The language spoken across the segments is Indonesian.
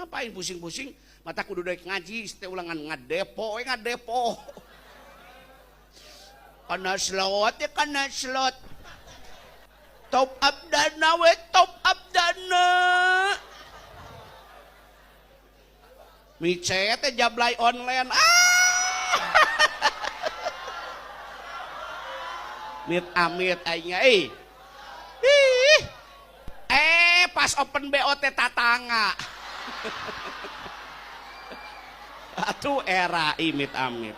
ngapain pusing-pusing, mata kudu dek ngaji, teh ulangan ngadepo, ngadepo. Kana slot ya kana slot. Top up dana we, top up dana. Micet teh jablay online. Mit amit aing pas open BOT tatangga. Atuh era imit amit.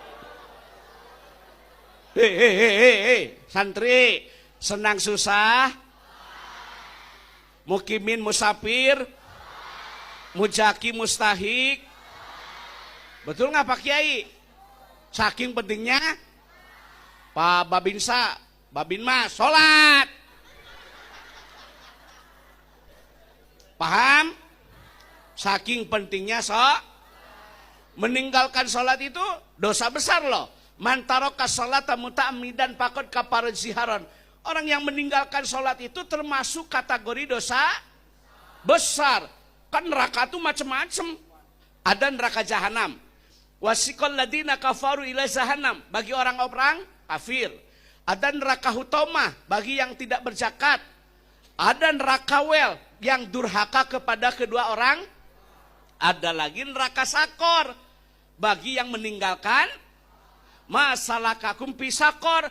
Hei, santri, senang susah, mukimin musafir, mujaki mustahik. Betul nggak Pak Kiai? Saking pentingnya Pak Babinsa, Babin Mas, sholat. Paham? Saking pentingnya meninggalkan sholat itu dosa besar loh. Man taraka sholata muta'ammidan faqad kafara ziharan. Orang yang meninggalkan sholat itu termasuk kategori dosa besar. Kan neraka itu macam-macam. Ada neraka jahanam. Wasiqal ladina kafaru ila jahannam, bagi orang-orang kafir. Ada neraka hutomah bagi yang tidak berzakat. Ada neraka wel yang durhaka kepada kedua orang. Ada lagi neraka sakor bagi yang meninggalkan masalah kakum pisakor.